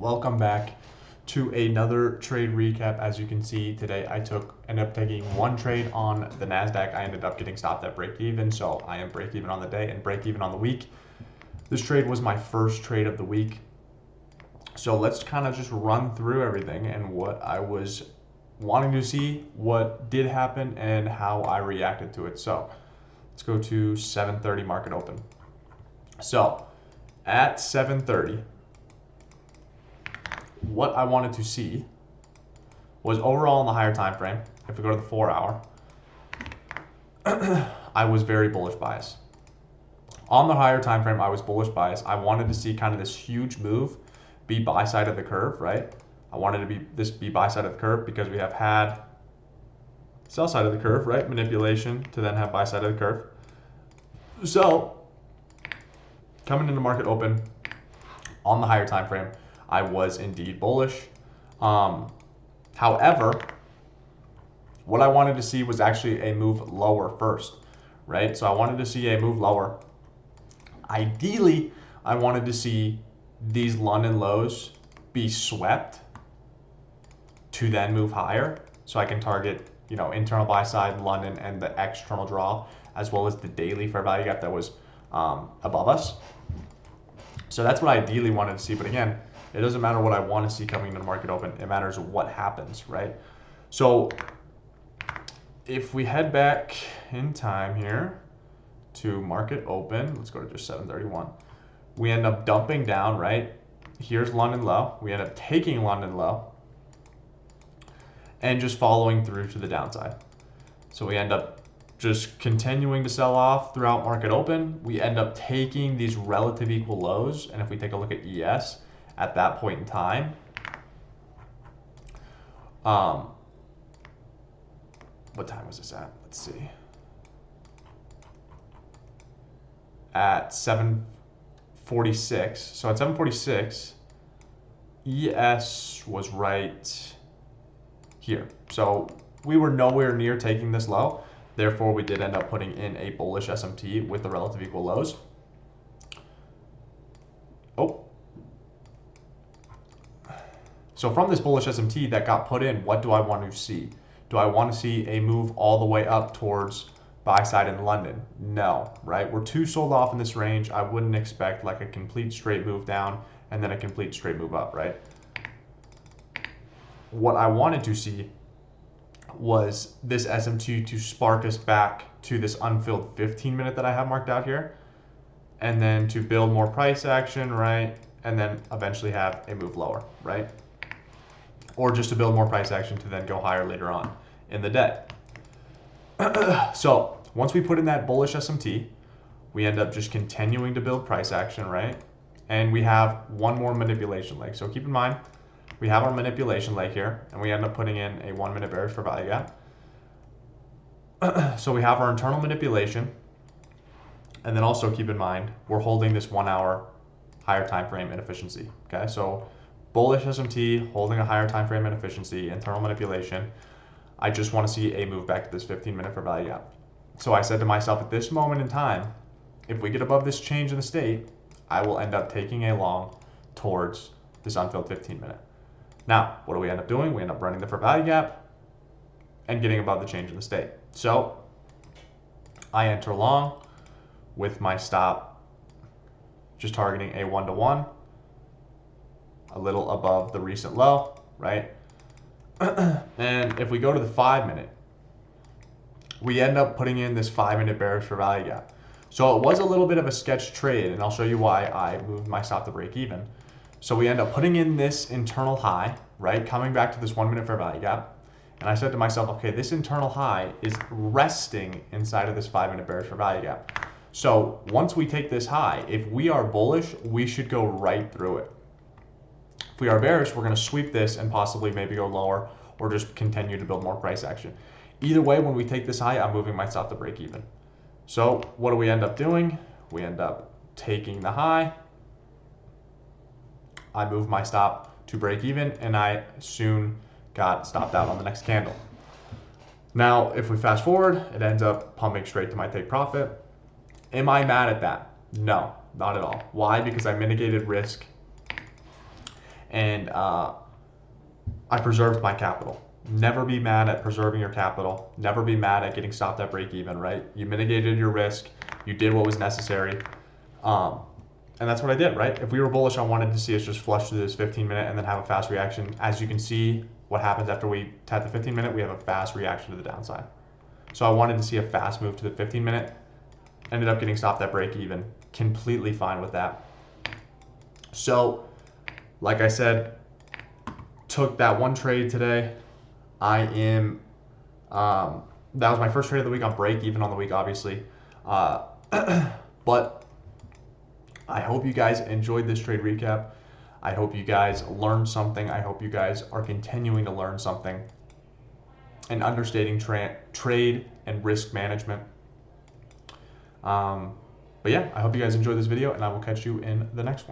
Welcome back to another trade recap. As you can see today, ended up taking one trade on the Nasdaq. I ended up getting stopped at break even, so I am break even on the day and break even on the week. This trade was my first trade of the week, so let's kind of just run through everything and what I was wanting to see, what did happen, and how I reacted to it. So let's go to 7:30 market open. So at 7:30, what I wanted to see was overall in the higher time frame. If we go to the 4-hour, I was very bullish bias. On the higher time frame, I was bullish bias. I wanted to see kind of this huge move be buy side of the curve, right? I wanted to be buy side of the curve because we have had sell side of the curve, right? Manipulation to then have buy side of the curve. So coming into market open on the higher time frame, I was indeed bullish. However, what I wanted to see was actually a move lower first, right? So I wanted to see a move lower. Ideally, I wanted to see these London lows be swept to then move higher. So I can target, internal buy side, London, and the external draw, as well as the daily fair value gap that was above us. So that's what I ideally wanted to see. But again, it doesn't matter what I want to see coming into market open. It matters what happens, right? So if we head back in time here to market open, let's go to just 7:31. We end up dumping down, right? Here's London low. We end up taking London low and just following through to the downside. So we end up just continuing to sell off throughout market open. We end up taking these relative equal lows. And if we take a look at ES at that point in time, what time was this at? Let's see. At 7:46. So at 7:46, ES was right here. So we were nowhere near taking this low. Therefore, we did end up putting in a bullish SMT with the relative equal lows. Oh. So from this bullish SMT that got put in, what do I want to see? Do I want to see a move all the way up towards buy side in London? No, right? We're too sold off in this range. I wouldn't expect like a complete straight move down and then a complete straight move up, right? What I wanted to see was this SMT to spark us back to this unfilled 15-minute that I have marked out here, and then to build more price action, right? And then eventually have a move lower, right? Or just to build more price action to then go higher later on in the day. So once we put in that bullish SMT, we end up just continuing to build price action, right? And we have one more manipulation leg. So keep in mind, we have our manipulation leg here, and we end up putting in a 1-minute bearish for value gap. So we have our internal manipulation, and then also keep in mind, we're holding this 1-hour higher time frame inefficiency, okay? So bullish SMT, holding a higher time frame inefficiency, internal manipulation. I just want to see a move back to this 15-minute for value gap. So I said to myself, at this moment in time, if we get above this change in the state, I will end up taking a long towards this unfilled 15-minute. Now, what do we end up doing? We end up running the fair value gap and getting above the change in the state. So I enter long with my stop just targeting a 1-to-1, a little above the recent low, right? And if we go to the 5-minute, we end up putting in this 5-minute bearish for value gap. So it was a little bit of a sketch trade, and I'll show you why I moved my stop to break even. So we end up putting in this internal high, right? Coming back to this 1-minute fair value gap. And I said to myself, okay, this internal high is resting inside of this 5-minute bearish for value gap. So once we take this high, if we are bullish, we should go right through it. If we are bearish, we're going to sweep this and possibly maybe go lower or just continue to build more price action. Either way, when we take this high, I'm moving my stop to break even. So what do we end up doing? We end up taking the high. I move my stop to break even, and I soon got stopped out on the next candle. Now, if we fast forward, it ends up pumping straight to my take profit. Am I mad at that? No, not at all. Why? Because I mitigated risk and I preserved my capital. Never be mad at preserving your capital. Never be mad at getting stopped at break even, right? You mitigated your risk. You did what was necessary. And that's what I did, right? If we were bullish, I wanted to see us just flush through this 15-minute and then have a fast reaction. As you can see, what happens after we tap the 15-minute, we have a fast reaction to the downside. So I wanted to see a fast move to the 15-minute. Ended up getting stopped at break even. Completely fine with that. So, like I said, took that one trade today. I am, that was my first trade of the week on break, even on the week, obviously. But I hope you guys enjoyed this trade recap. I hope you guys learned something. I hope you guys are continuing to learn something and understanding trade and risk management. But yeah, I hope you guys enjoyed this video, and I will catch you in the next one.